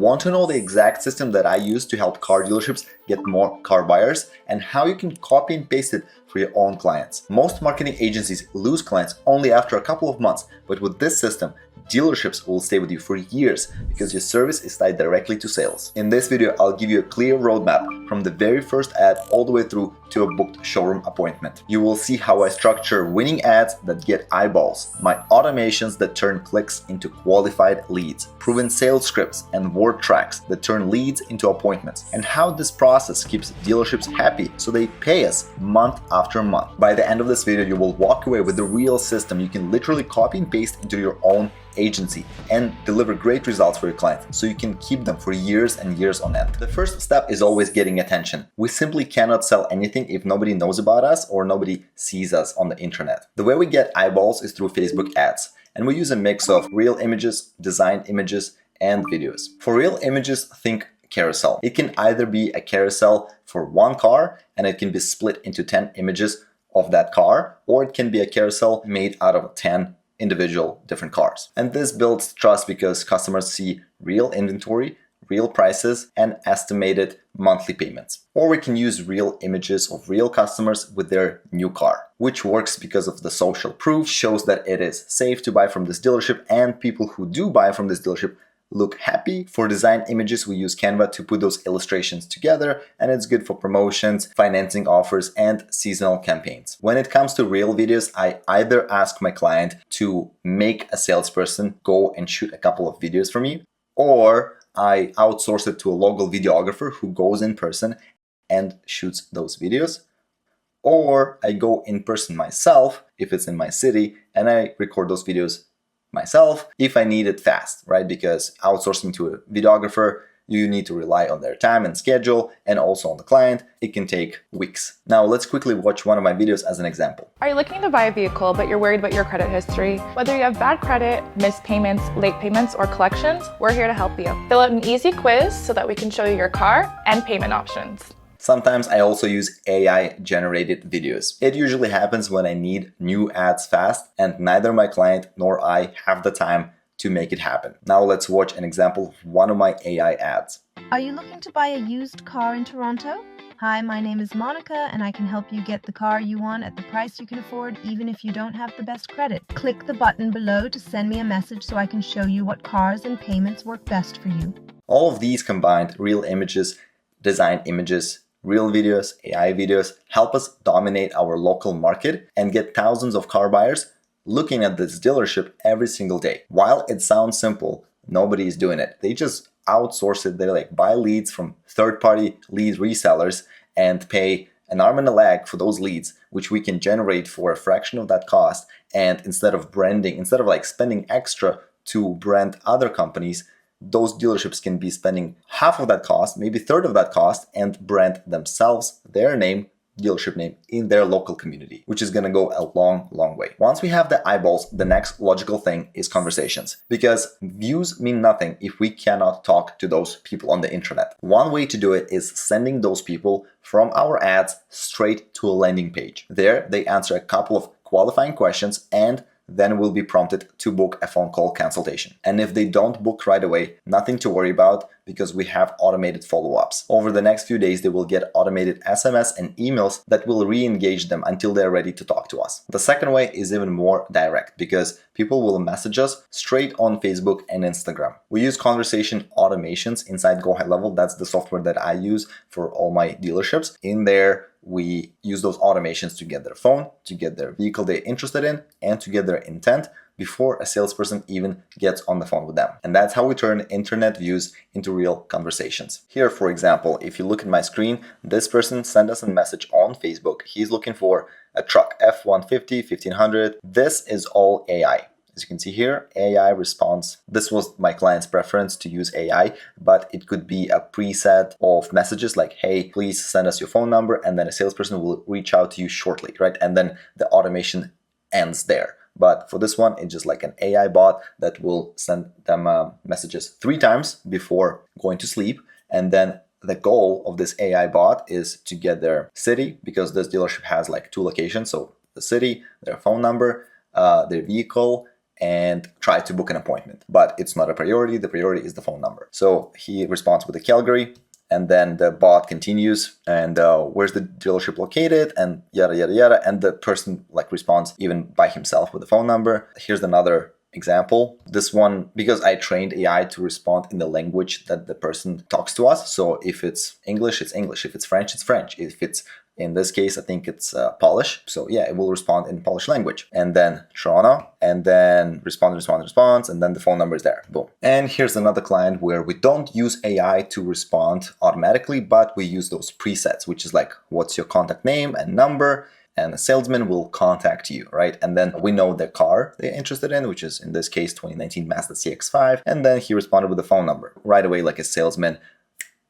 Want to know the exact system that I use to help car dealerships get more car buyers and how you can copy and paste it for your own clients? Most marketing agencies lose clients only after a couple of months, but with this system, dealerships will stay with you for years because your service is tied directly to sales. In this video, I'll give you a clear roadmap from the very first ad all the way through to a booked showroom appointment. You will see how I structure winning ads that get eyeballs, my automations that turn clicks into qualified leads, proven sales scripts and word tracks that turn leads into appointments, and how this process keeps dealerships happy so they pay us month after month. By the end of this video, you will walk away with the real system you can literally copy and paste into your own agency and deliver great results for your clients so you can keep them for years and years on end. The first step is always getting attention. We simply cannot sell anything if nobody knows about us or nobody sees us on the internet. The way we get eyeballs is through Facebook ads, and we use a mix of real images, designed images, and videos. For real images, think carousel. It can either be a carousel for one car and it can be split into 10 images of that car, or it can be a carousel made out of 10 individual different cars. And this builds trust because customers see real inventory, real prices, and estimated monthly payments. Or we can use real images of real customers with their new car, which works because of the social proof, shows that it is safe to buy from this dealership, and people who do buy from this dealership look happy. For design images, we use Canva to put those illustrations together, and it's good for promotions, financing offers, and seasonal campaigns. When it comes to real videos, I either ask my client to make a salesperson go and shoot a couple of videos for me, or I outsource it to a local videographer who goes in person and shoots those videos, or I go in person myself if it's in my city and I record those videos myself if I need it fast, right? Because outsourcing to a videographer, you need to rely on their time and schedule, and also on the client. It can take weeks. Now let's quickly watch one of my videos as an example. Are you looking to buy a vehicle, but you're worried about your credit history? Whether you have bad credit, missed payments, late payments, or collections, we're here to help you. Fill out an easy quiz so that we can show you your car and payment options. Sometimes I also use AI-generated videos. It usually happens when I need new ads fast, and neither my client nor I have the time to make it happen. Now let's watch an example of one of my AI ads. Are you looking to buy a used car in Toronto? Hi, my name is Monica, and I can help you get the car you want at the price you can afford, even if you don't have the best credit. Click the button below to send me a message so I can show you what cars and payments work best for you. All of these combined, real images, design images, real videos, AI videos, help us dominate our local market and get thousands of car buyers looking at this dealership every single day. While it sounds simple, nobody is doing it. They just outsource it. They buy leads from third-party lead resellers and pay an arm and a leg for those leads, which we can generate for a fraction of that cost. And instead of branding, instead of spending extra to brand other companies, those dealerships can be spending half of that cost, maybe a third of that cost, and brand themselves, their name, dealership name, in their local community, which is going to go a long, long way. Once we have the eyeballs, the next logical thing is conversations, because views mean nothing if we cannot talk to those people on the internet. One way to do it is sending those people from our ads straight to a landing page. There, they answer a couple of qualifying questions and then will be prompted to book a phone call consultation. And if they don't book right away, nothing to worry about because we have automated follow-ups. Over the next few days, they will get automated SMS and emails that will re-engage them until they're ready to talk to us. The second way is even more direct because people will message us straight on Facebook and Instagram. We use conversation automations inside GoHighLevel. That's the software that I use for all my dealerships. In there, we use those automations to get their phone, to get their vehicle they're interested in, and to get their intent before a salesperson even gets on the phone with them. And that's how we turn internet views into real conversations. Here, for example, if you look at my screen, this person sent us a message on Facebook. He's looking for a truck, F-150, 1500. This is all AI. As you can see here, AI response. This was my client's preference to use AI, but it could be a preset of messages like, hey, please send us your phone number, and then a salesperson will reach out to you shortly, right? And then the automation ends there. But for this one, it's just like an AI bot that will send them messages 3 times before going to sleep. And then the goal of this AI bot is to get their city, because this dealership has like 2 locations. So the city, their phone number, their vehicle, and try to book an appointment. But it's not a priority. The priority is the phone number. So he responds with a Calgary, and then the bot continues and where's the dealership located and yada, yada, yada. And the person like responds even by himself with the phone number. Here's another example. This one, because I trained AI to respond in the language that the person talks to us. So if it's English, it's English. If it's French, it's French. If it's, in this case, I think it's Polish. So yeah, it will respond in Polish language. And then Toronto, and then response, and then the phone number is there. Boom. And here's another client where we don't use AI to respond automatically, but we use those presets, which is like, what's your contact name and number? And the salesman will contact you, right? And then we know the car they're interested in, which is in this case 2019 Mazda CX-5. And then he responded with the phone number. Right away, like a salesman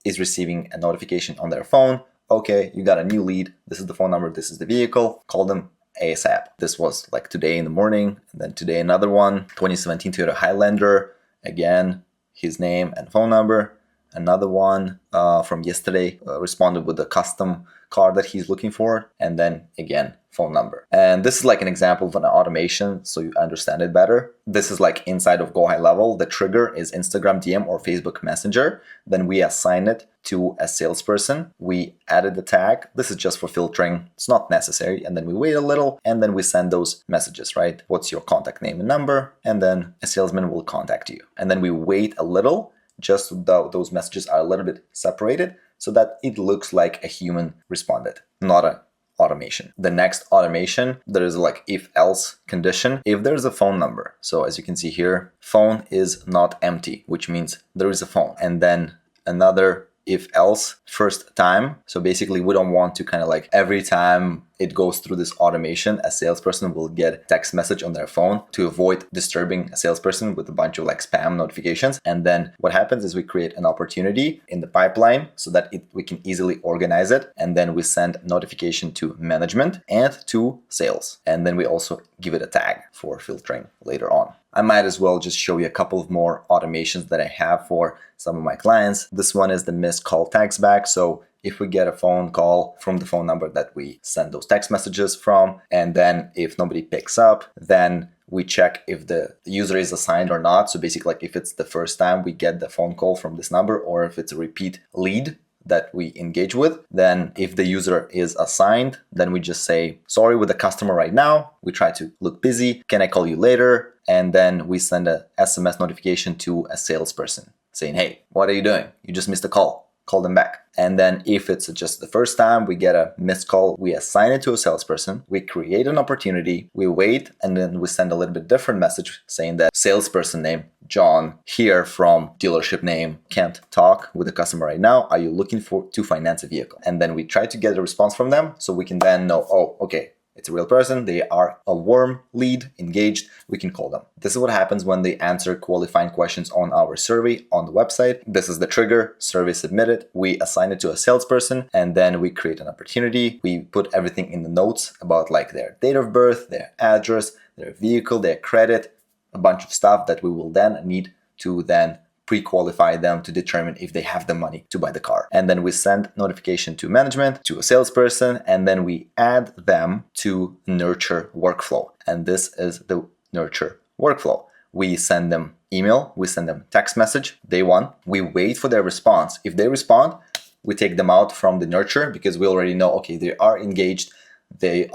is receiving a notification on their phone. Okay, you got a new lead. This is the phone number. This is the vehicle. Call them ASAP. This was like today in the morning. And then today another one, 2017 Toyota Highlander. Again, his name and phone number. Another one from yesterday responded with a custom car that he's looking for, and then again phone number. And this is like an example of an automation so you understand it better. This is like inside of GoHighLevel. The trigger is Instagram DM or Facebook Messenger. Then we assign it to a salesperson. We added the tag. This is just for filtering. It's not necessary. And then we wait a little and then we send those messages, right? What's your contact name and number? And then a salesman will contact you. And then we wait a little, just so those messages are a little bit separated so that it looks like a human responded, not an automation. The next automation, there is like if-else condition. If there's a phone number, so as you can see here, phone is not empty, which means there is a phone. And then another if-else first time. So basically we don't want to kind of like every time it goes through this automation, a salesperson will get a text message on their phone to avoid disturbing a salesperson with a bunch of like spam notifications. And then what happens is we create an opportunity in the pipeline so that we can easily organize it. And then we send notification to management and to sales. And then we also give it a tag for filtering later on. I might as well just show you a couple of more automations that I have for some of my clients. This one is the missed call text back. So if we get a phone call from the phone number that we send those text messages from, and then if nobody picks up, then we check if the user is assigned or not. So basically, like if it's the first time we get the phone call from this number, or if it's a repeat lead that we engage with, then if the user is assigned, then we just say, sorry, with the customer right now, we try to look busy. Can I call you later? And then we send a SMS notification to a salesperson saying, hey, what are you doing? You just missed a call. Call them back. And then if it's just the first time we get a missed call, we assign it to a salesperson, we create an opportunity, we wait, and then we send a little bit different message saying that salesperson name, John, here from dealership name, can't talk with the customer right now. Are you looking to finance a vehicle? And then we try to get a response from them so we can then know, oh, okay, it's a real person. They are a warm lead, engaged. We can call them. This is what happens when they answer qualifying questions on our survey on the website. This is the trigger, survey submitted. We assign it to a salesperson and then we create an opportunity. We put everything in the notes about like their date of birth, their address, their vehicle, their credit, a bunch of stuff that we will then need to then pre-qualify them to determine if they have the money to buy the car. And then we send notification to management, to a salesperson, and then we add them to nurture workflow. And this is the nurture workflow. We send them email, we send them text message, day one. We wait for their response. If they respond, we take them out from the nurture because we already know, okay, they are engaged, they're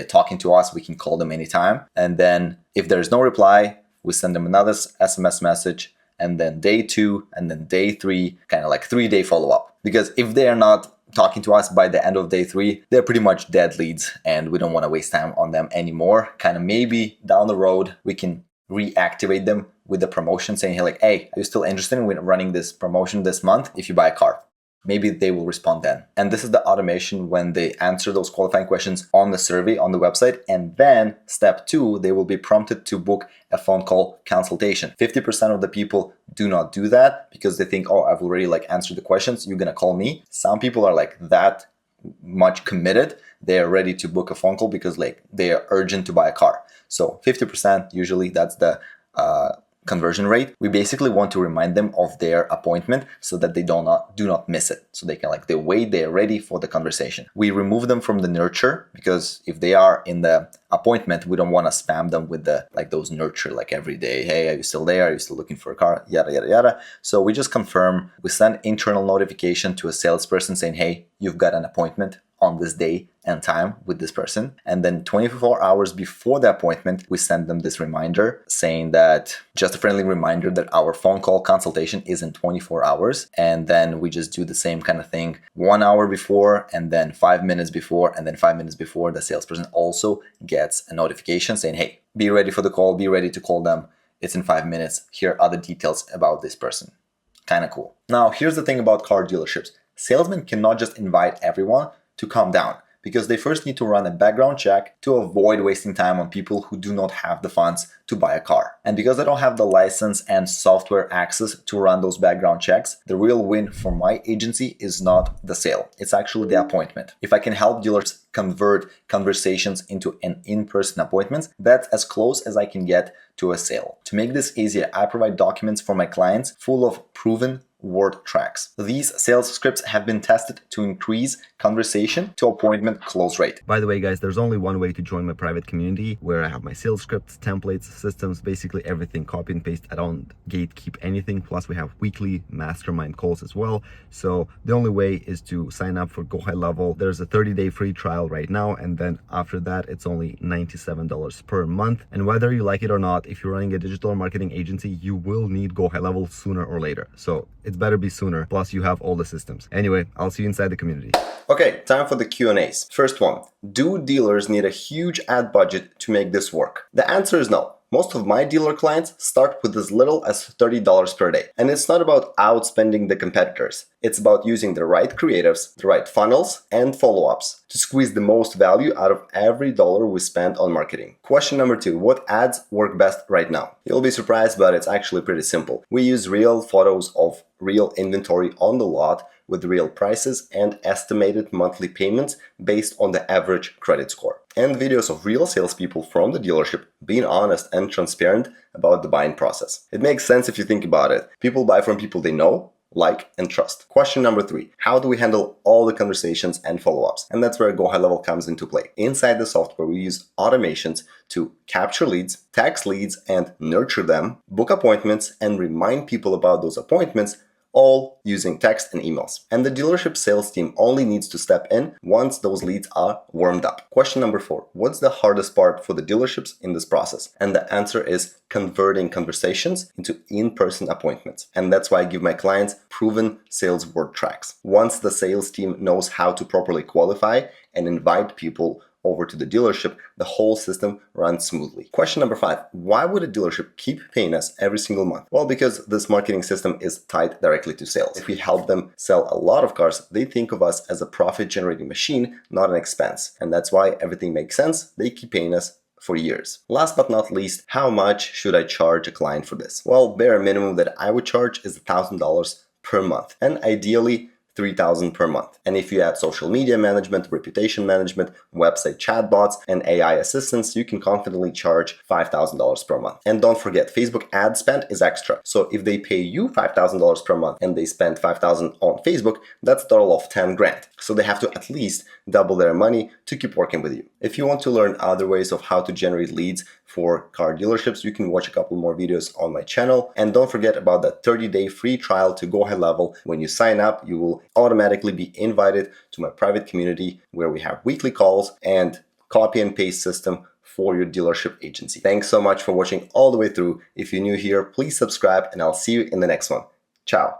talking to us, we can call them anytime. And then if there's no reply, we send them another SMS message, and then day 2, and then day 3, kind of like 3-day follow-up. Because if they are not talking to us by the end of day 3, they're pretty much dead leads and we don't want to waste time on them anymore. Kind of maybe down the road, we can reactivate them with the promotion saying, hey, like, hey, are you still interested in running this promotion this month if you buy a car? Maybe they will respond then. And this is the automation when they answer those qualifying questions on the survey on the website. And then step 2, they will be prompted to book a phone call consultation. 50% of the people do not do that because they think, oh, I've already like answered the questions. You're going to call me. Some people are like that much committed. They are ready to book a phone call because like they are urgent to buy a car. So 50% usually that's the conversion rate, we basically want to remind them of their appointment so that they do not miss it. So they can they wait, they're ready for the conversation. We remove them from the nurture because if they are in the appointment, we don't want to spam them with the those nurture every day. Hey, are you still there? Are you still looking for a car? Yada, yada, yada. So we just confirm, we send internal notification to a salesperson saying, hey, you've got an appointment on this day and time with this person. And then 24 hours before the appointment, we send them this reminder saying that, just a friendly reminder that our phone call consultation is in 24 hours. And then we just do the same kind of thing 1 hour before, and then 5 minutes before, and then 5 minutes before, the salesperson also gets a notification saying, hey, be ready for the call, be ready to call them. It's in 5 minutes. Here are other details about this person. Kind of cool. Now, here's the thing about car dealerships. Salesmen cannot just invite everyone to calm down, because they first need to run a background check to avoid wasting time on people who do not have the funds to buy a car. And because I don't have the license and software access to run those background checks, the real win for my agency is not the sale. It's actually the appointment. If I can help dealers convert conversations into an in-person appointment, that's as close as I can get to a sale. To make this easier, I provide documents for my clients full of proven word tracks. These sales scripts have been tested to increase conversation to appointment close rate. By the way, guys, there's only one way to join my private community where I have my sales scripts, templates, systems, basically everything, copy and paste. I don't gatekeep anything. Plus we have weekly mastermind calls as well. So the only way is to sign up for GoHighLevel. There's a 30-day free trial right now. And then after that, it's only $97 per month. And whether you like it or not, if you're running a digital marketing agency, you will need GoHighLevel sooner or later. So it's better be sooner. Plus you have all the systems. Anyway, I'll see you inside the community. Okay, time for the Q&As. First one, do dealers need a huge ad budget to make this work? The answer is no. Most of my dealer clients start with as little as $30 per day. And it's not about outspending the competitors. It's about using the right creatives, the right funnels, and follow-ups to squeeze the most value out of every dollar we spend on marketing. Question number 2, what ads work best right now? You'll be surprised, but it's actually pretty simple. We use real photos of real inventory on the lot with real prices and estimated monthly payments based on the average credit score. And videos of real salespeople from the dealership being honest and transparent about the buying process. It makes sense if you think about it. People buy from people they know, like, and trust. Question number 3, how do we handle all the conversations and follow-ups? And that's where GoHighLevel comes into play. Inside the software, we use automations to capture leads, text leads, and nurture them, book appointments, and remind people about those appointments, all using text and emails. And the dealership sales team only needs to step in once those leads are warmed up. Question number 4, what's the hardest part for the dealerships in this process? And the answer is converting conversations into in-person appointments. And that's why I give my clients proven sales word tracks. Once the sales team knows how to properly qualify and invite people over to the dealership, the whole system runs smoothly. Question number 5, why would a dealership keep paying us every single month? Well, because this marketing system is tied directly to sales. If we help them sell a lot of cars, they think of us as a profit-generating machine, not an expense. And that's why everything makes sense. They keep paying us for years. Last but not least, how much should I charge a client for this? Well, bare minimum that I would charge is $1,000 per month, and ideally $3,000 per month. And if you add social media management, reputation management, website chatbots, and AI assistants, you can confidently charge $5,000 per month. And don't forget, Facebook ad spend is extra. So if they pay you $5,000 per month and they spend $5,000 on Facebook, that's a total of 10 grand. So they have to at least double their money to keep working with you. If you want to learn other ways of how to generate leads for car dealerships, you can watch a couple more videos on my channel. And don't forget about the 30-day free trial to GoHighLevel. When you sign up, you will automatically be invited to my private community where we have weekly calls and copy and paste system for your dealership agency. Thanks so much for watching all the way through. If you're new here, please subscribe and I'll see you in the next one. Ciao.